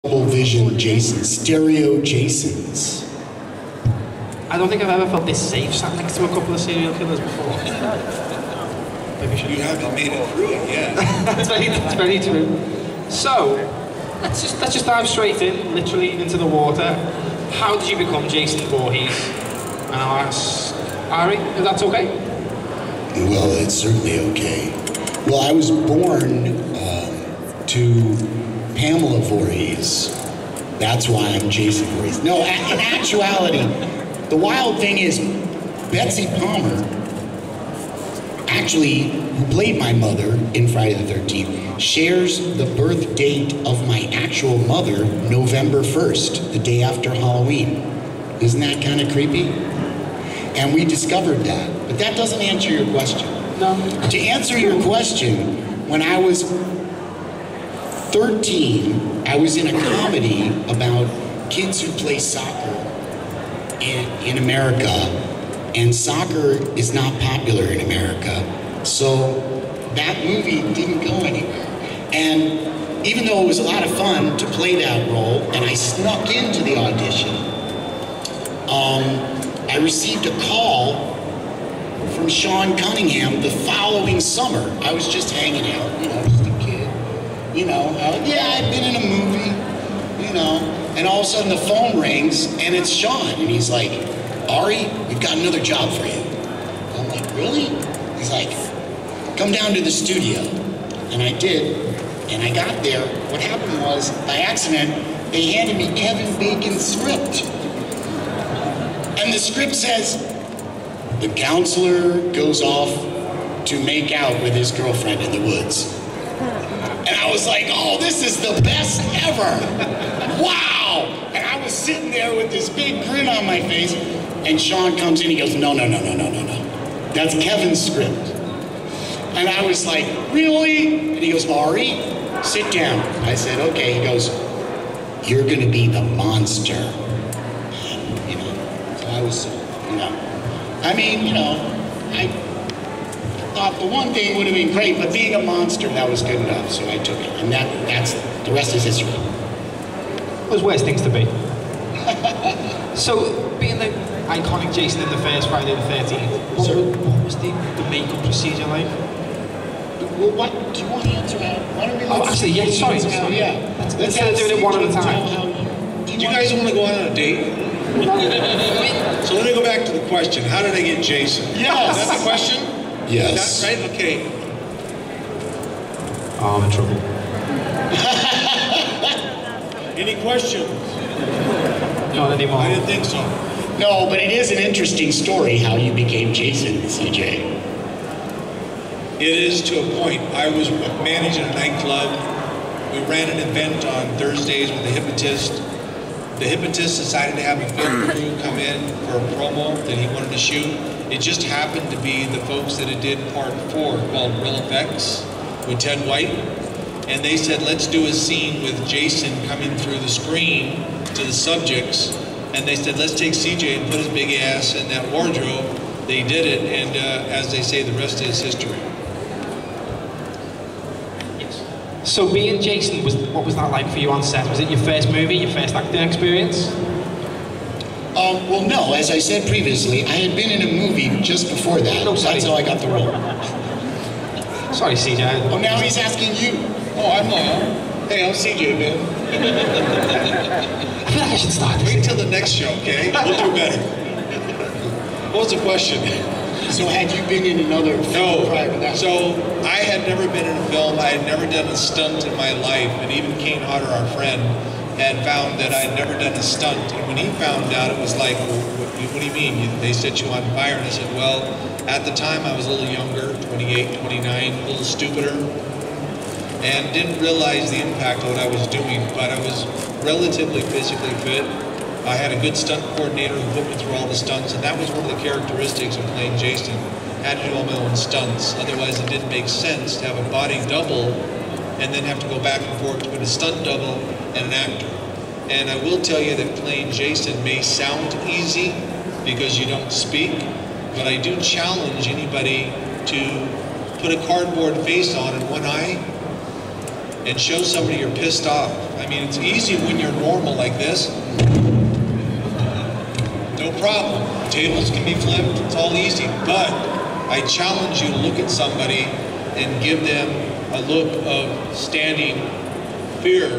Double vision Jason, stereo Jasons. I don't think I've ever felt this safe sat next to a couple of serial killers before. Maybe You haven't made it through it yet. that's very true. So, let's just dive straight in, literally into the water. How did you become Jason Voorhees? And I'll ask Ari, if that's okay? Well, it's certainly okay. Well, I was born to Pamela Voorhees. That's why I'm Jason Voorhees. No, in actuality, the wild thing is Betsy Palmer, actually, who played my mother in Friday the 13th, shares the birth date of my actual mother, November 1st, the day after Halloween. Isn't that kind of creepy? And we discovered that. But that doesn't answer your question. No. To answer your question, when I was 13, I was in a comedy about kids who play soccer in America, and soccer is not popular in America, so that movie didn't go anywhere. And even though it was a lot of fun to play that role, and I snuck into the audition, I received a call from Sean Cunningham the following summer. I was just hanging out, just a kid. Yeah, I've been in a movie, and all of a sudden the phone rings and it's Sean, and he's like, Ari, we've got another job for you. I'm like, really? He's like, come down to the studio. And I did, and I got there. What happened was, by accident, they handed me Kevin Bacon's script. And the script says, the counselor goes off to make out with his girlfriend in the woods. And I was like, oh, this is the best ever. Wow. And I was sitting there with this big grin on my face, and Sean comes in, he goes, no. That's Kevin's script. And I was like, really? And he goes, Ari, sit down. I said, okay. He goes, you're gonna be the monster. And, so I was, I thought the one thing would have been great, but being a monster, that was good enough, so I took it. And that's the rest is history. There's worse things to be. So, being the iconic Jason in the first Friday the 13th, what was the makeup procedure like? Well, what do you want to answer that? Why don't we actually, yeah, sorry. Yeah. Instead of doing it one at a time. Do you guys want to go on a date? So let me go back to the question. How did I get Jason? Yes. Is that the question? Yes. That's right? Okay. Oh, I'm in trouble. Any questions? Not anymore. I didn't think so. No, but it is an interesting story how you became Jason, CJ. It is to a point. I was managing a nightclub. We ran an event on Thursdays with the hypnotist. The hypnotist decided to have a film crew come in for a promo that he wanted to shoot. It just happened to be the folks that had did part 4 called Real Effects with Ted White. And they said, let's do a scene with Jason coming through the screen to the subjects. And they said, let's take CJ and put his big ass in that wardrobe. They did it, and as they say, the rest is history. So being Jason, what was that like for you on set? Was it your first movie, your first acting experience? Well, no. As I said previously, I had been in a movie just before that. No, sorry. That's how I got the role. Sorry, CJ. Oh, now he's asking you. Oh, I'm loyal. Hey, I'm CJ, man. I feel like I should start this. Wait till the next show, okay? We'll do better. What was the question? So had you been in another film prior to that? So I had never been in a film. I had never done a stunt in my life. And even Kane Hodder, our friend, had found that I had never done a stunt. And when he found out, it was like, well, what do you mean? They set you on fire. And I said, well, at the time I was a little younger, 28, 29, a little stupider, and didn't realize the impact of what I was doing. But I was relatively physically fit. I had a good stunt coordinator who put me through all the stunts, and that was one of the characteristics of playing Jason. I had to do all my own stunts. Otherwise, it didn't make sense to have a body double and then have to go back and forth between a stunt double and an actor. And I will tell you that playing Jason may sound easy because you don't speak, but I do challenge anybody to put a cardboard face on in one eye and show somebody you're pissed off. I mean, it's easy when you're normal like this. No problem. Tables can be flipped. It's all easy. But I challenge you to look at somebody and give them a look of standing fear,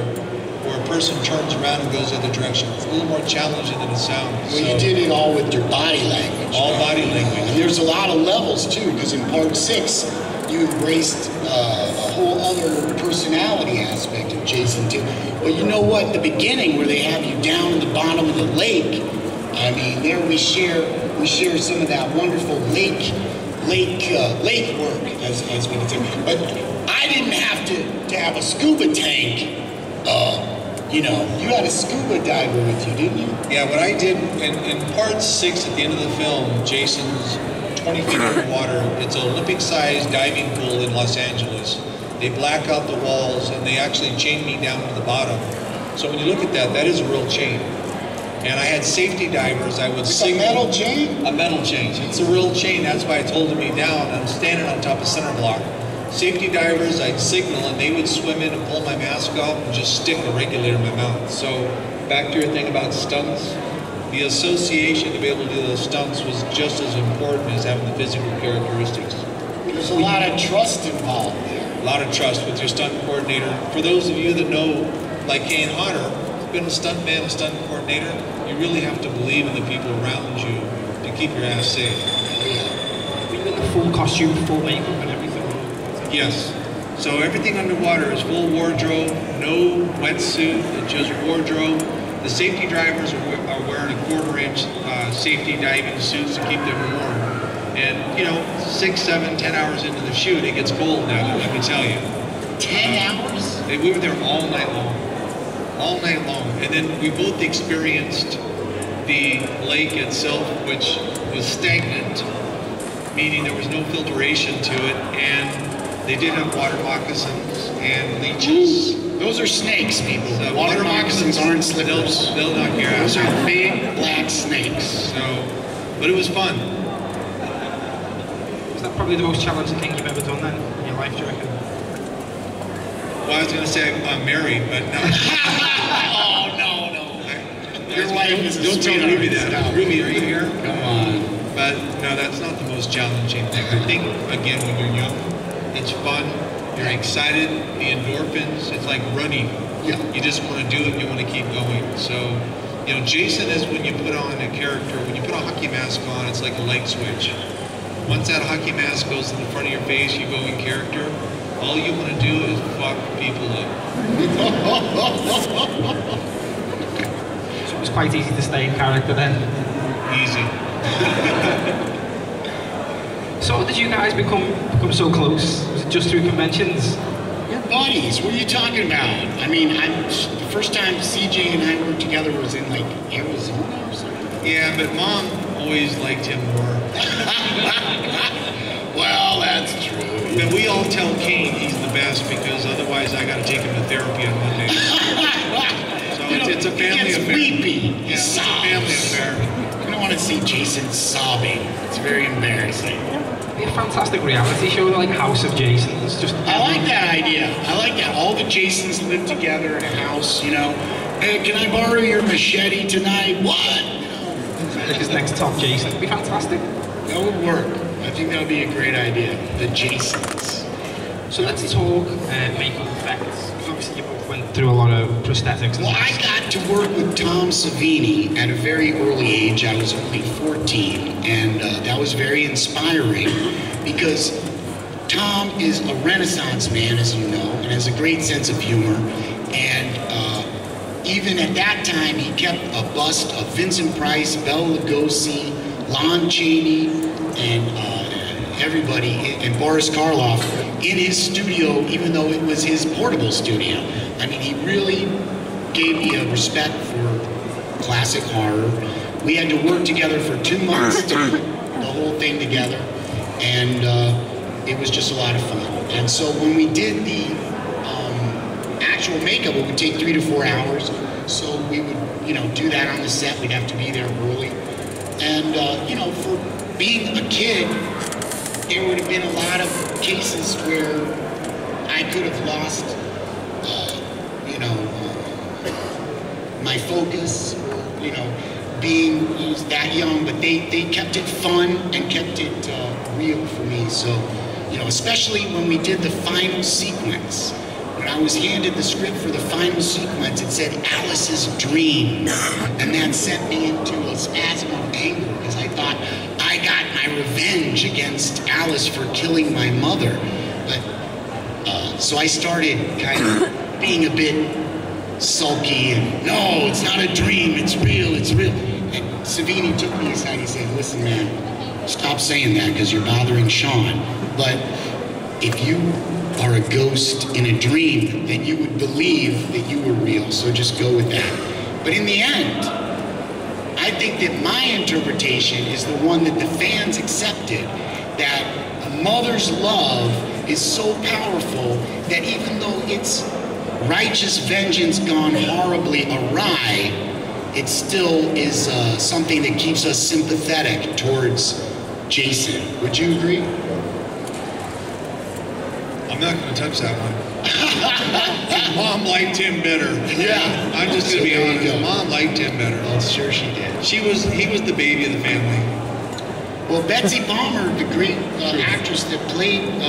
where a person turns around and goes the other direction. It's a little more challenging than it sounds. Well, you did it all with your body language. All body language. And there's a lot of levels too, because in part 6, you embraced a whole other personality aspect of Jason too. But you know what? The beginning, where they have you down in the bottom of the lake, I mean, there we share some of that wonderful lake work, as we can say. But I didn't have to have a scuba tank. You know, you had a scuba diver with you, didn't you? Yeah, what I did in part 6 at the end of the film, Jason's 20 feet underwater. It's an Olympic-sized diving pool in Los Angeles. They black out the walls and they actually chain me down to the bottom. So when you look at that, that is a real chain. And I had safety divers. I would signal. A metal chain? A metal chain. It's a real chain. That's why it's holding me down. I'm standing on top of center block. Safety divers, I'd signal and they would swim in and pull my mask off and just stick a regulator in my mouth. So back to your thing about stunts, the association to be able to do those stunts was just as important as having the physical characteristics. There's a lot of trust involved there. A lot of trust with your stunt coordinator. For those of you that know, like Kane Hodder, been a stunt man, a stunt coordinator, you really have to believe in the people around you to keep your ass safe. We did the full costume, full makeup and everything. Yes. So everything underwater is full wardrobe, no wetsuit, it's just wardrobe. The safety drivers are wearing a 1/4-inch safety diving suits to keep them warm. And, you know, 6, 7, 10 hours into the shoot, it gets cold now, let me tell you. 10 hours? We were there all night long. All night long. And then we both experienced the lake itself, which was stagnant, meaning there was no filtration to it, and they did have water moccasins and leeches. Those are snakes, people. So water moccasins aren't slippers. They'll knock your ass Those out. are big black snakes. So, but it was fun. Is that probably the most challenging thing you've ever done then in your life, do you reckon? Well, I was going to say I'm married, but no. Oh, no. Your wife is a Don't tell sweetheart. Ruby that. Stop. Ruby, are you here? Come on. But no, that's not the most challenging thing. I think, again, when you're young, it's fun. You're excited. The endorphins, it's like running. Yeah. You just want to do it. You want to keep going. So, you know, Jason is when you put on a character, when you put a hockey mask on, it's like a light switch. Once that hockey mask goes to the front of your face, you go in character. All you want to do is fuck people up. So it was quite easy to stay in character then. Easy. So how did you guys become so close? Was it just through conventions? We're buddies. What are you talking about? I mean, the first time CJ and I worked together was in like Arizona or something. Yeah, but Mom always liked him more. Well, that's true. But we all tell Kane he's the best because otherwise I got to take him to therapy on Monday. So it's a family affair. Weepy. Yeah, it's a family affair. You don't want to see Jason sobbing. It's very embarrassing. It'd be a fantastic reality show like House of Jason. It's just I like that idea. I like that. All the Jasons live together in a house, you know. Hey, can I borrow your machete tonight? What? his next top Jason. It'd be fantastic. That would work. I think that would be a great idea. The Jasons. So let's talk makeup effects. Obviously you both went through a lot of prosthetics. And Well, I got to work with Tom Savini at a very early age. I was only 14, and that was very inspiring because Tom is a Renaissance man, as you know, and has a great sense of humor. And even at that time, he kept a bust of Vincent Price, Bela Lugosi, Lon Chaney, and everybody, and Boris Karloff in his studio, even though it was his portable studio. I mean, he really gave me a respect for classic horror. We had to work together for 2 months to put the whole thing together, and it was just a lot of fun. And so when we did the actual makeup, it would take 3 to 4 hours. So we would, do that on the set. We'd have to be there early. And, for being a kid, there would have been a lot of cases where I could have lost, my focus, you know, being that young, but they kept it fun and kept it real for me. So, you know, especially when we did the final sequence. When I was handed the script for the final sequence, it said Alice's dream. And that sent me into a spasm of anger because I thought I got my revenge against Alice for killing my mother. But, so I started kind of being a bit sulky and, no, it's not a dream, it's real, it's real. And Savini took me aside, he said, listen man, stop saying that because you're bothering Sean. But if you are a ghost in a dream, then you would believe that you were real, so just go with that. But in the end, I think that my interpretation is the one that the fans accepted, that a mother's love is so powerful that even though it's righteous vengeance gone horribly awry, it still is something that keeps us sympathetic towards Jason. Would you agree? I'm not going to touch that one. His mom liked him better. Yeah. I'm just going to be honest. His mom liked him better. I'm sure she did. He was the baby of the family. Well, Betsy Palmer, the great actress that played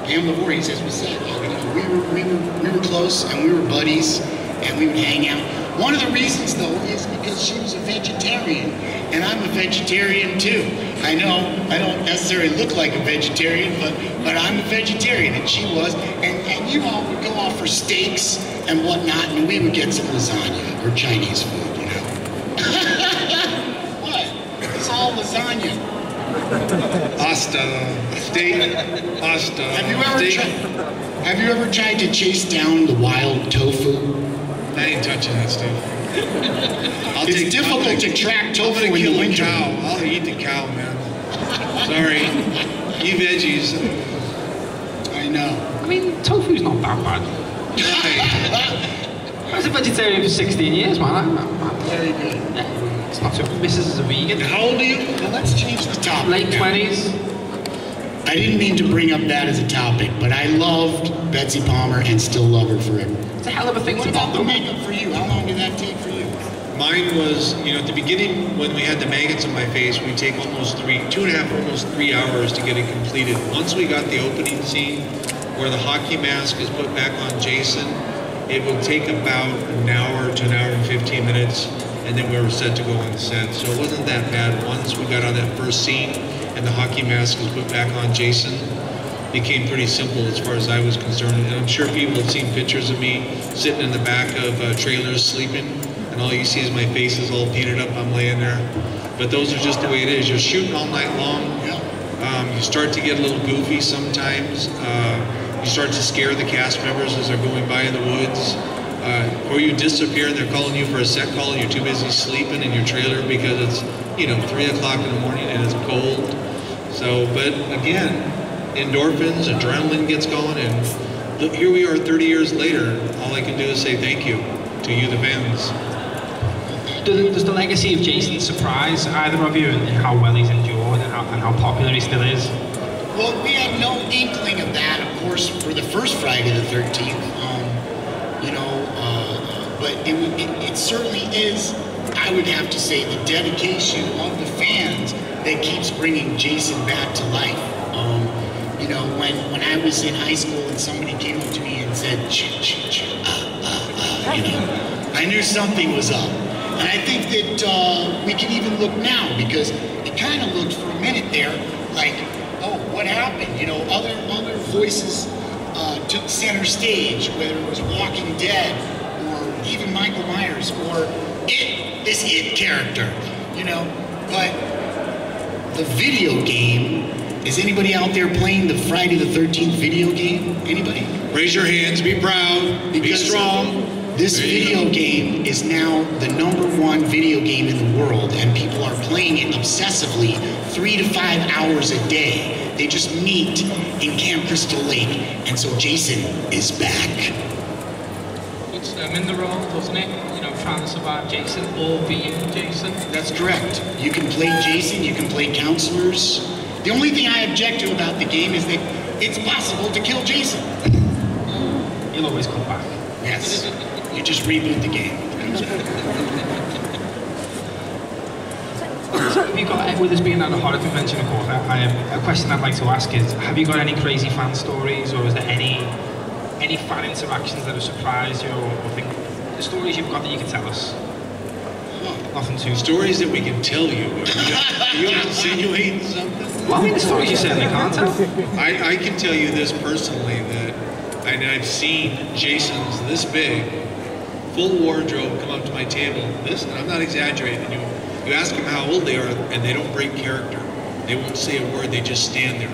Pamela Voorhees, as we said, we were close and we were buddies and we would hang out. One of the reasons, though, is because she was a vegetarian, and I'm a vegetarian too. I know I don't necessarily look like a vegetarian, but I'm a vegetarian, and she was. And you all would go off for steaks and whatnot, and we would get some lasagna or Chinese food, you know. What? It's all lasagna. Pasta, steak, pasta. Have you ever tried to chase down the wild tofu? I ain't touching that stuff. It's difficult to track tofu in the winter. I'll eat the cow, man. Sorry. You veggies. I know. I mean, tofu's not that bad. I was a vegetarian for 16 years, man. I'm very good. Yeah, it's not so. Mrs. is a vegan. How old are you? Well, let's change the topic. Late 20s. I didn't mean to bring up that as a topic, but I loved Betsy Palmer and still love her forever. It's a hell of a thing. What about the makeup for you? How long did that take for you? Mine was, you know, at the beginning when we had the maggots on my face, we'd take almost 3 hours to get it completed. Once we got the opening scene where the hockey mask is put back on Jason, it would take about an hour to an hour and 15 minutes, and then we were set to go on set. So it wasn't that bad. Once we got on that first scene and the hockey mask was put back on Jason, it became pretty simple as far as I was concerned. And I'm sure people have seen pictures of me sitting in the back of trailers sleeping, and all you see is my face is all painted up. I'm laying there. But those are just the way it is. You're shooting all night long. You start to get a little goofy sometimes. You start to scare the cast members as they're going by in the woods. Or you disappear and they're calling you for a set call and you're too busy sleeping in your trailer because it's, 3 o'clock in the morning and it's cold. So, but again, endorphins, adrenaline gets going, and look, here we are 30 years later. All I can do is say thank you to you, the fans. Does the legacy of Jason surprise either of you in how well he's endured and how popular he still is? Well, we had no inkling of that, of course, for the first Friday the 13th. But it certainly is, I would have to say, the dedication of the fans that keeps bringing Jason back to life. When I was in high school and somebody came up to me and said, I knew something was up. And I think that we can even look now, because it kind of looked for a minute there like, oh, what happened? Other voices took center stage, whether it was Walking Dead or even Michael Myers or this It character, But the video game, is anybody out there playing the Friday the 13th video game? Anybody? Raise your hands, be proud, be strong. This video game is now the #1 video game in the world, and people are playing it obsessively 3 to 5 hours a day. They just meet in Camp Crystal Lake, and so Jason is back. Puts them in the role, doesn't it? Trying to survive Jason or being Jason. That's correct. You can play Jason, you can play counselors. The only thing I object to about the game is that it's possible to kill Jason. He'll always come back. Yes. You just reboot the game. Have you got, with us being at a horror convention, of course, a question I'd like to ask is, have you got any crazy fan stories, or is there any fan interactions that have surprised you, or think, the stories you've got that you can tell us? Nothing too... Stories that we can tell you. Are you insinuating something? Well, I mean, the stories you certainly can't tell. I can tell you this personally, that I've seen Jason's this big, full wardrobe come up to my table. This, and I'm not exaggerating. You ask them how old they are, and they don't break character. They won't say a word, they just stand there.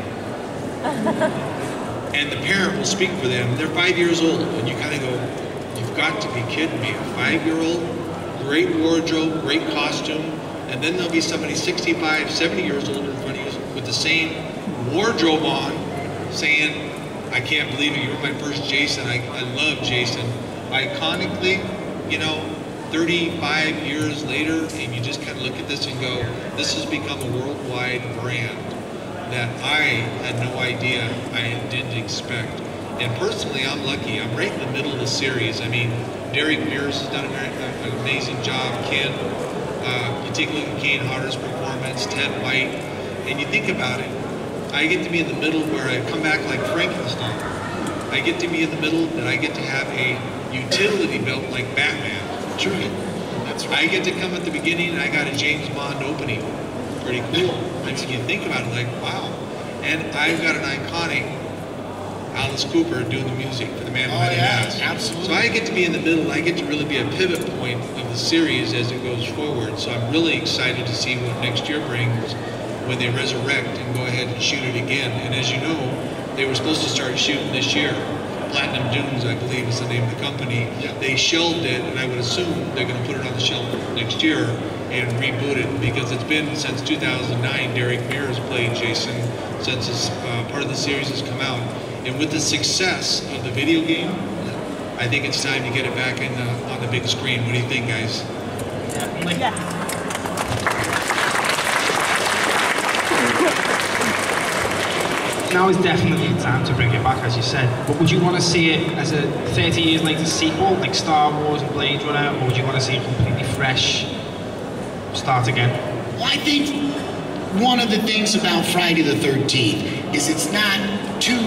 And the parent will speak for them. They're 5 years old, and you kind of go, you've got to be kidding me. A 5-year-old, great wardrobe, great costume, and then there'll be somebody 65, 70 years old in front of you with the same wardrobe on, saying, I can't believe it, you're my first Jason, I love Jason. Iconically, 35 years later, and you just kind of look at this and go, this has become a worldwide brand that I had no idea, I didn't expect. And personally, I'm lucky. I'm right in the middle of the series. I mean, Derek Mears has done an amazing job. Ken, you take a look at Kane Hodder's performance, Ted White, and you think about it. I get to be in the middle where I come back like Frankenstein. I get to be in the middle that I get to have a utility belt like Batman. True. That's right. I get to come at the beginning and I got a James Bond opening. Pretty cool. And so you think about it like, wow. And I've got an iconic Alice Cooper doing the music for The Man Behind the Mask. Absolutely. So I get to be in the middle. I get to really be a pivot point of the series as it goes forward. So I'm really excited to see what next year brings when they resurrect and go ahead and shoot it again. And as you know, they were supposed to start shooting this year. Platinum Dunes, I believe, is the name of the company. Yeah. They shelved it, and I would assume they're going to put it on the shelf next year and reboot it, because it's been since 2009. Derek Mears played Jason since this, part of the series has come out. And with the success of the video game, I think it's time to get it back on the big screen. What do you think, guys? Yeah. Now is definitely the time to bring it back, as you said. But would you want to see it as a 30 years later sequel, like Star Wars and Blade Runner, or would you want to see it completely fresh, start again? Well, I think one of the things about Friday the 13th is it's not too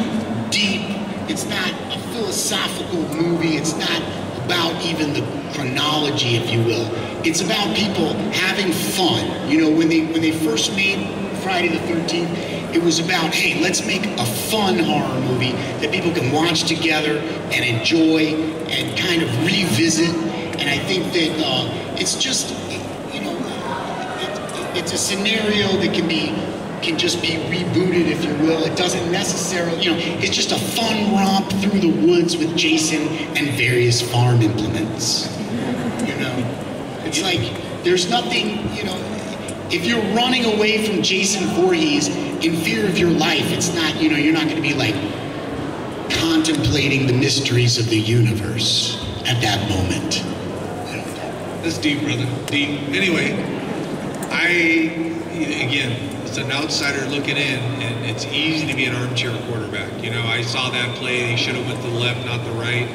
deep, it's not a philosophical movie, it's not about even the chronology, if you will. It's about people having fun. You know, when they first made Friday the 13th, it was about, hey, let's make a fun horror movie that people can watch together and enjoy and kind of revisit. And I think that it's just, it's a scenario that can just be rebooted, if you will. It doesn't necessarily, it's just a fun romp through the woods with Jason and various farm implements. It's like, there's nothing, if you're running away from Jason Voorhees in fear of your life, it's not, you're not going to be like contemplating the mysteries of the universe at that moment. That's deep, brother. Deep. Anyway, again, it's an outsider looking in, and it's easy to be an armchair quarterback. I saw that play, they should have went to the left, not the right.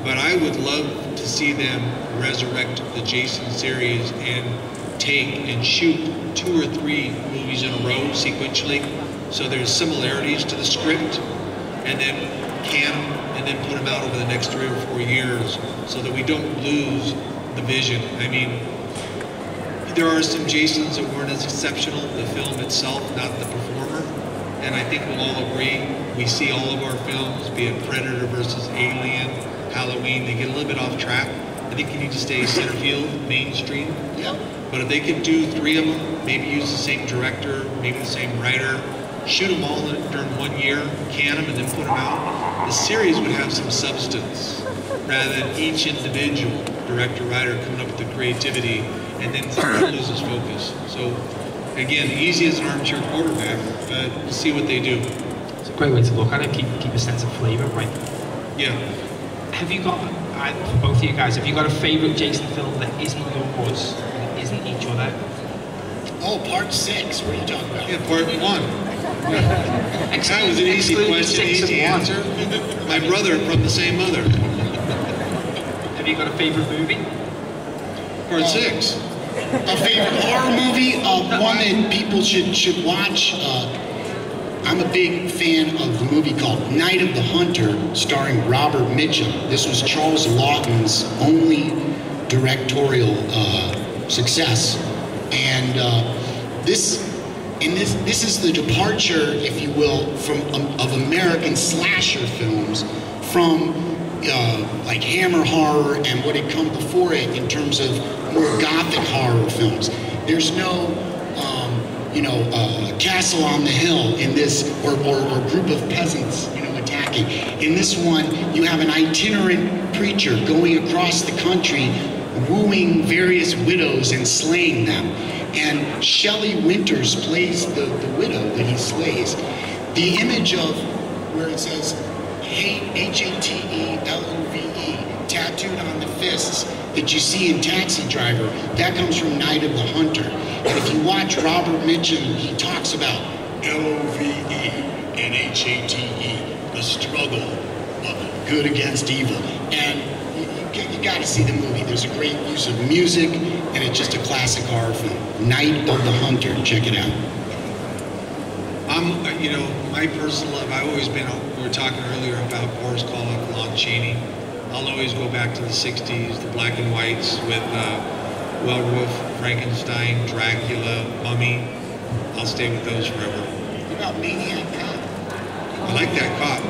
But I would love to see them resurrect the Jason series and take and shoot 2 or 3 movies in a row sequentially, so there's similarities to the script, and then can them and then put them out over the next 3 or 4 years so that we don't lose the vision. I mean, there are some Jasons that weren't as exceptional, the film itself, not the performer, and I think we'll all agree, we see all of our films, be it Predator versus Alien, Halloween, they get a little bit off track. I think you need to stay center field, mainstream. Yep. But if they could do 3 of them, maybe use the same director, maybe the same writer, shoot them all during 1 year, can them, and then put them out, the series would have some substance, rather than each individual director, writer coming up with the creativity, and then loses focus. So, again, easy as an armchair quarterback, but we'll see what they do. It's a great way to look at it, keep a sense of flavor, right? Yeah. Have you got, for both of you guys, have you got a favorite Jason film that isn't yours, that isn't each other? Oh, part 6, what are you talking about? Yeah, part 1. That was an easy question, easy answer. My brother from the same mother. Have you got a favourite movie? Part 6. A favorite horror movie, one that people should watch. I'm a big fan of the movie called Night of the Hunter, starring Robert Mitchum. This was Charles Lawton's only directorial success, and this is the departure, if you will, of American slasher films from like Hammer horror and what had come before it in terms of more gothic horror films. There's no castle on the hill in this, or group of peasants, attacking. In this one, you have an itinerant preacher going across the country, wooing various widows and slaying them. And Shelley Winters plays the widow that he slays. The image of where it says H-A-T-E-L-O-V-E tattooed on the fists that you see in Taxi Driver, that comes from Night of the Hunter. And if you watch Robert Mitchum, he talks about L-O-V-E and H-A-T-E, the struggle of good against evil. And you got to see the movie. There's a great use of music, and it's just a classic horror film. Night of the Hunter, check it out. My personal love, I've always been, we were talking earlier about Boris Karloff, Lon Chaney. I'll always go back to the 60s, the black and whites with Werewolf, Frankenstein, Dracula, Mummy. I'll stay with those forever. What about Maniac Cop? I like that cop.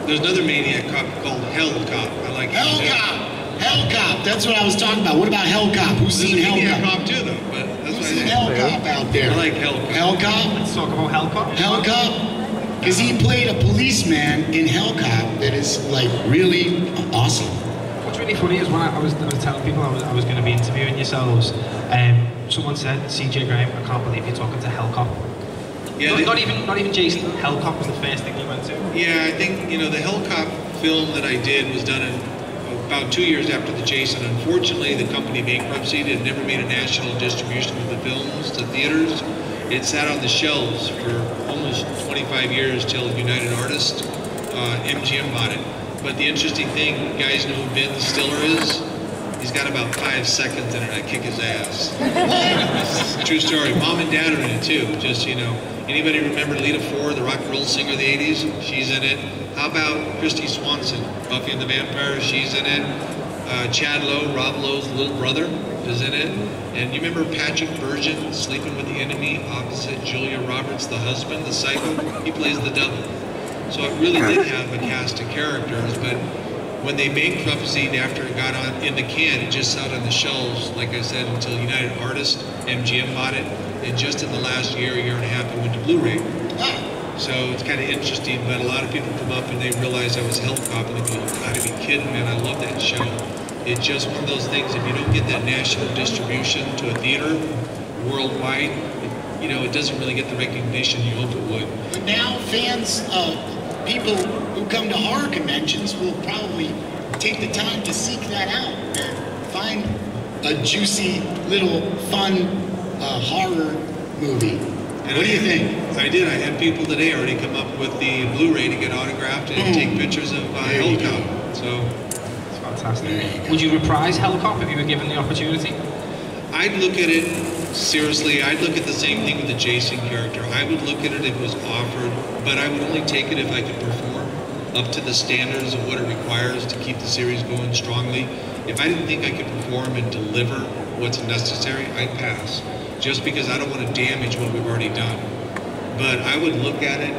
There's another Maniac Cop called Hell Cop. I like Hell Cop! Hell Cop, that's what I was talking about. What about Hell Cop? Who's seen Hell Maniac Cop? Cop too, though, but that's Who's what seen I Hell Cop out there? I like Hell Cop. Hell Cop? Let's talk about Hell Cop. Hell Cop? Because he played a policeman in Hell Cop that is like really awesome. What's really funny is when I was telling people I was going to be interviewing yourselves, someone said, CJ Graham, I can't believe you're talking to Hell Cop. Yeah, not even Jason. Hell Cop was the first thing you went to. Yeah, I think the Hell Cop film that I did was done in about 2 years after the Jason. Unfortunately, the company bankruptcy had never made a national distribution of the films to theaters. It sat on the shelves for almost 25 years till United Artists, MGM bought it. But the interesting thing, you guys know who Ben Stiller is? He's got about 5 seconds in it. I kick his ass. True story. Mom and Dad are in it too. Just, anybody remember Lita Ford, the rock and roll singer of the 80s? She's in it. How about Christy Swanson, Buffy and the Vampire? She's in it. Chad Lowe, Rob Lowe's little brother, is in it. And you remember Patrick Bergin, Sleeping with the Enemy, opposite Julia Roberts, the husband, the psycho? He plays the devil. So it really did have a cast of characters, but when they bankruptcied after it got on in the can, it just sat on the shelves, like I said, until United Artists, MGM bought it, and just in the last year and a half, it went to Blu-ray. So it's kind of interesting, but a lot of people come up and they realize I was Hell Cop, and they go, "You gotta be kidding, man, I love that show." It's just one of those things, if you don't get that national distribution to a theater worldwide, it doesn't really get the recognition you hope it would. But now fans, people who come to horror conventions will probably take the time to seek that out and find a juicy little fun horror movie. And what do you think? I did. I had people today already come up with the Blu-ray to get autographed and take pictures of Hell Cop. So it's fantastic. Would you reprise Hell Cop if you were given the opportunity? I'd look at it seriously. I'd look at the same thing with the Jason character. I would look at it if it was offered, but I would only take it if I could perform up to the standards of what it requires to keep the series going strongly. If I didn't think I could perform and deliver what's necessary, I'd pass. Just because I don't want to damage what we've already done. But I would look at it,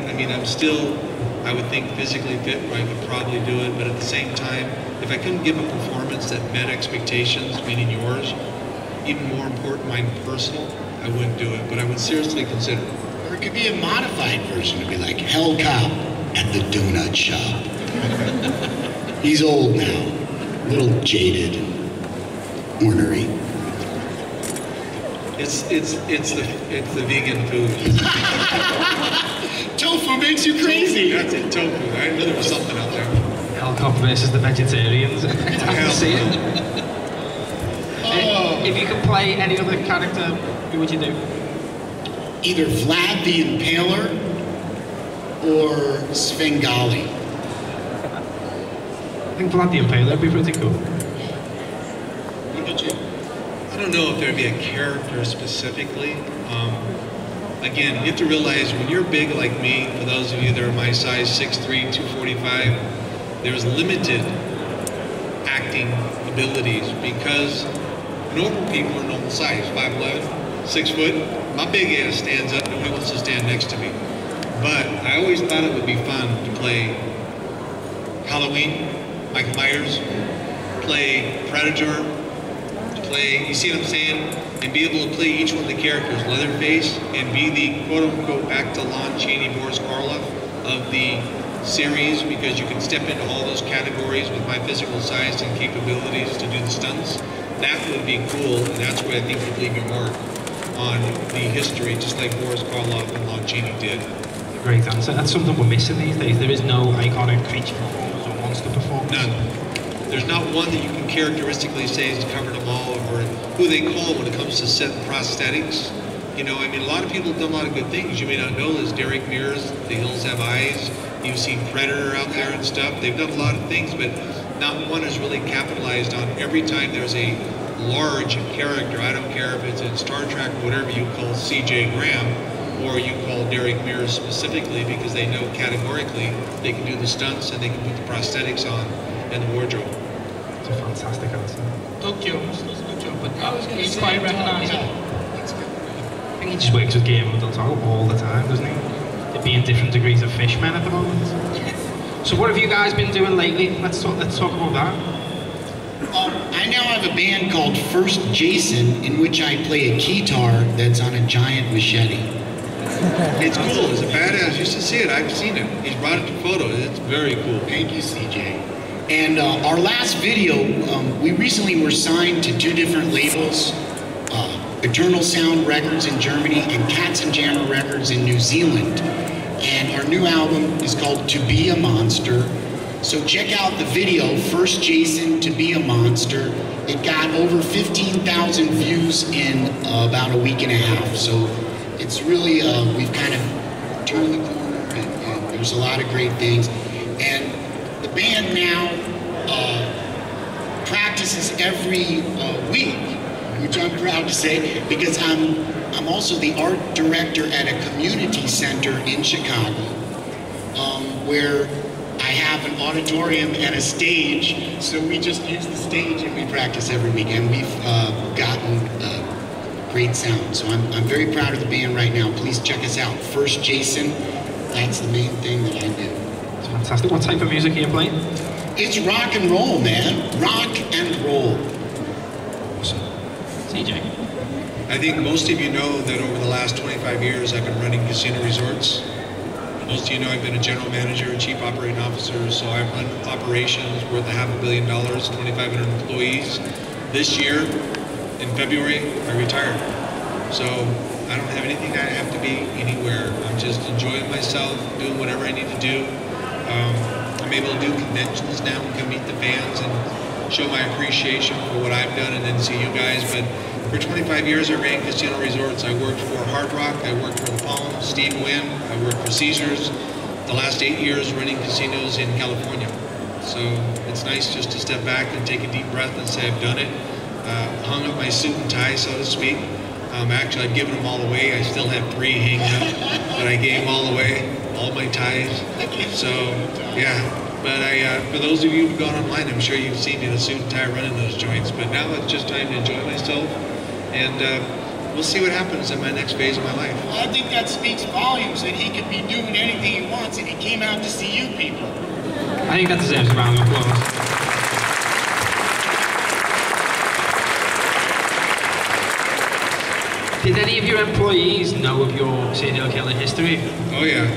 I would think physically fit where I could probably do it, but at the same time, if I couldn't give a performance that met expectations, meaning yours, even more important, mine personal, I wouldn't do it, but I would seriously consider it. Or it could be a modified version. It'd be like Hell Cop at the donut shop. He's old now, a little jaded and ornery. It's the vegan food. Tofu makes you crazy. That's it, tofu. I knew there was something out there. Hell Cop versus the vegetarians. I can see it. If you could play any other character, who would you do? Either Vlad the Impaler or Svengali. I think Vlad the Impaler would be pretty cool. I don't know if there'd be a character specifically. Again, you have to realize when you're big like me, for those of you that are my size, 6'3", 245, there's limited acting abilities because normal people are normal size, 5'11", 6 foot. My big ass stands up, nobody wants to stand next to me. But I always thought it would be fun to play Halloween, Michael Myers, play Predator, to play, you see what I'm saying? And be able to play each one of the characters, Leatherface, and be the quote-unquote back to Lon Chaney, Boris Karloff of the series, because you can step into all those categories with my physical size and capabilities to do the stunts. That would be cool, and that's where I think you leave your mark on the history, just like Boris Karloff and Lon Chaney did. Great answer. That's something we're missing these days. There is no iconic creature performance or monster performance. None. There's not one that you can characteristically say has covered them all, or who they call when it comes to set prosthetics. You know, I mean, a lot of people have done a lot of good things. You may not know this. Derek Mears, The Hills Have Eyes. You've seen Predator out there and stuff. They've done a lot of things, but not one has really capitalized on every time there's a large character. I don't care if it's in Star Trek or whatever you call C.J. Graham, or you call Derek Mears specifically, because they know categorically they can do the stunts and they can put the prosthetics on and the wardrobe. It's a fantastic answer. Doug Jones does a good job, but he's quite recognisable. I think he just works with Game of Del Toro all the time, doesn't he? They'd be in different degrees of fishmen at the moment. So what have you guys been doing lately? Let's talk about that. I now have a band called First Jason, in which I play a guitar that's on a giant machete. It's cool. It's a badass. You should see it. I've seen it. He's brought it to photos. It's very cool. Thank you, CJ. And our last video, we recently were signed to 2 different labels, Eternal Sound Records in Germany and Cats and Jammer Records in New Zealand. And our new album is called To Be a Monster. So check out the video, First Jason, To Be a Monster. It got over 15,000 views in about a week and a half. So it's really, we've kind of turned the corner, and there's a lot of great things. And the band now practices every week, which I'm proud to say, because I'm also the art director at a community center in Chicago, where I have an auditorium and a stage, so we just use the stage and we practice every week, and we've gotten great sound. So I'm very proud of the band right now. Please check us out. First Jason, that's the main thing that I do. It's fantastic. What type of music are you playing? It's rock and roll, man. Rock and roll. Awesome. CJ? I think most of you know that over the last 25 years I've been running casino resorts. Most of you know I've been a general manager and chief operating officer, so I've run operations worth $500 million, 2,500 employees. This year, in February, I retired. So I don't have anything I have to be anywhere. I'm just enjoying myself, doing whatever I need to do. I'm able to do conventions now and come meet the fans and show my appreciation for what I've done and then see you guys. But for 25 years I ran casino resorts. I worked for Hard Rock, I worked for the Palm, Steve Wynn, I worked for Caesars. The last 8 years running casinos in California. So it's nice just to step back and take a deep breath and say I've done it. Hung up my suit and tie, so to speak. Actually, I've given them all away. I still have 3 hanging up, but I gave them all away, all my ties. So, yeah. But for those of you who've gone online, I'm sure you've seen me in a suit and tie running those joints. But now it's just time to enjoy myself, and we'll see what happens in my next phase of my life. Well, I think that speaks volumes that he could be doing anything he wants, and he came out to see you people. I think that deserves a round of applause. Did any of your employees know of your serial killer history? Oh yeah,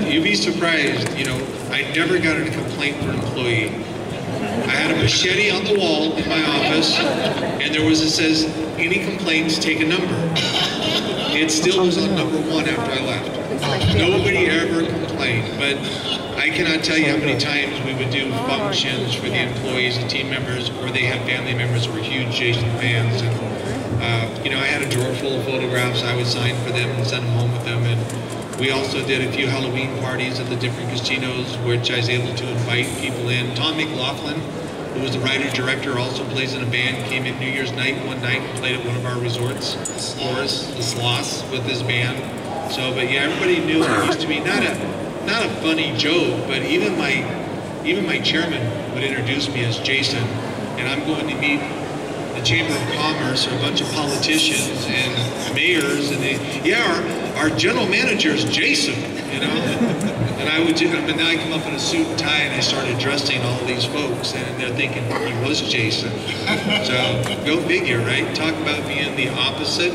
you'd be surprised, you know, I never got a complaint from an employee. I had a machete on the wall in my office, and there was, it says, any complaints, take a number. It still was on number 1 after I left. Nobody ever complained, but I cannot tell you how many times we would do functions for the employees and team members, or they had family members who were huge Jason fans. And, you know, I had a drawer full of photographs I would sign for them and send them home with them. And we also did a few Halloween parties at the different casinos, which I was able to invite people in. Tom McLaughlin, who who was the writer-director, also plays in a band, came in New Year's night one night and played at one of our resorts for us, the Sloss, with his band. So, but yeah, everybody knew it used to be not a funny joke, but even my chairman would introduce me as Jason, and I'm going to meet the Chamber of Commerce or a bunch of politicians and mayors, and our general manager is Jason, you know. And but now I come up in a suit and tie and I start addressing all these folks, and they're thinking he was Jason. So go figure, right? Talk about being the opposite.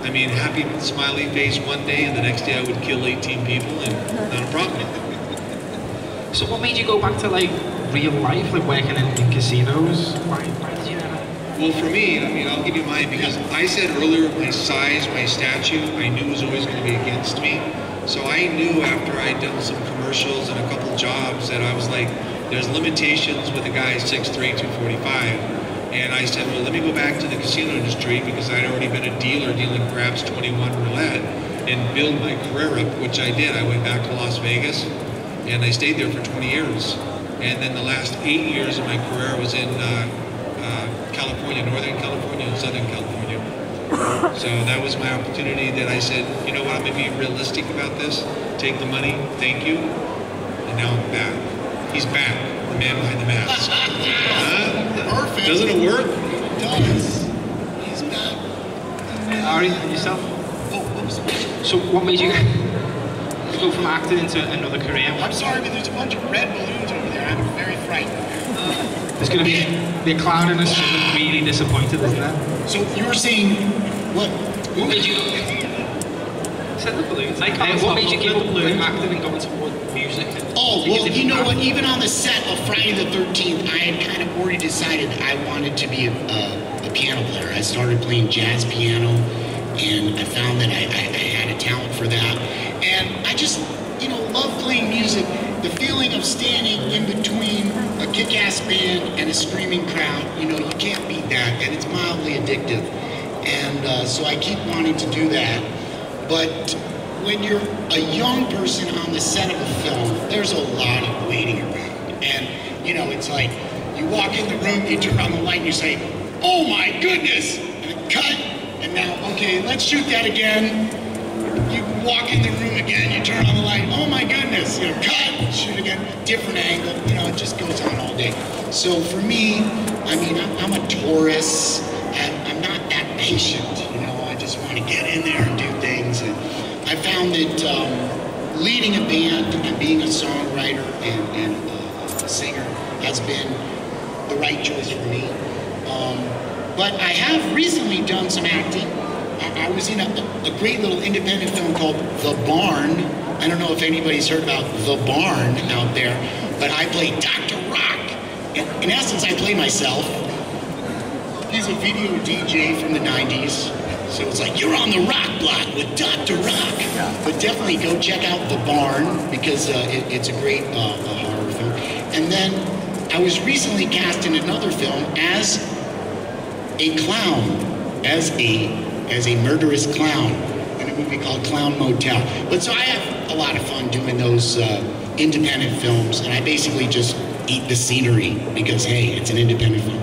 I mean, happy smiley face one day, and the next day I would kill 18 people, and not a problem. So what made you go back to like real life, like working in casinos? Why did you never? Well, for me, I mean, I'll give you mine, because I said earlier my size, my stature, I knew was always going to be against me. So I knew after I'd done some commercials and a couple jobs that I was like, there's limitations with a guy 6'3", 245. And I said, well, let me go back to the casino industry, because I'd already been a dealer dealing craps 21 roulette, and build my career up, which I did. I went back to Las Vegas, and I stayed there for 20 years. And then the last 8 years of my career I was in California, Northern California and Southern California. So that was my opportunity that I said, you know what, I'm going to be realistic about this, take the money, thank you, and now I'm back. He's back, the man behind the mask. Perfect. Doesn't it work? It does. He's back. Ari, and yourself? Oh, what was the question? So what made you go from acting into another career? I'm sorry, but there's a bunch of red balloons over there. I'm very frightened. There's going to be a cloud in us. Really disappointed, isn't there? So you were saying, what? What made you? Said the balloons. I What can't stop made you looking give at up the balloons. acting and going toward music? Oh, well, you know what? Even on the set of Friday the 13th, I had kind of already decided I wanted to be a piano player. I started playing jazz piano, and I found that I had a talent for that. And I just, love playing music. The feeling of standing in between a kick-ass band and a screaming crowd, you can't beat that, and it's mildly addictive. And so I keep wanting to do that. But when you're a young person on the set of a film, there's a lot of waiting around. And, it's like, you walk in the room, you turn on the light, and you say, oh my goodness, and cut, and now, okay, let's shoot that again. You walk in the room again, you turn on the light, oh my goodness, cut, shoot again, different angle, it just goes on all day. So for me, I mean, I'm a Taurus, and I'm not that patient, I just want to get in there and do things. And I found that leading a band and being a songwriter and a singer has been the right choice for me. But I have recently done some acting. I was in a great little independent film called The Barn. I don't know if anybody's heard about The Barn out there, but I played Dr. Rock. In essence, I play myself. He's a video DJ from the 90s. So it's like, you're on the rock block with Dr. Rock. But definitely go check out The Barn, because it's a great horror film. And then I was recently cast in another film as a clown, as a murderous clown in a movie called Clown Motel. But so I have a lot of fun doing those independent films, and I basically just eat the scenery because, hey, it's an independent film.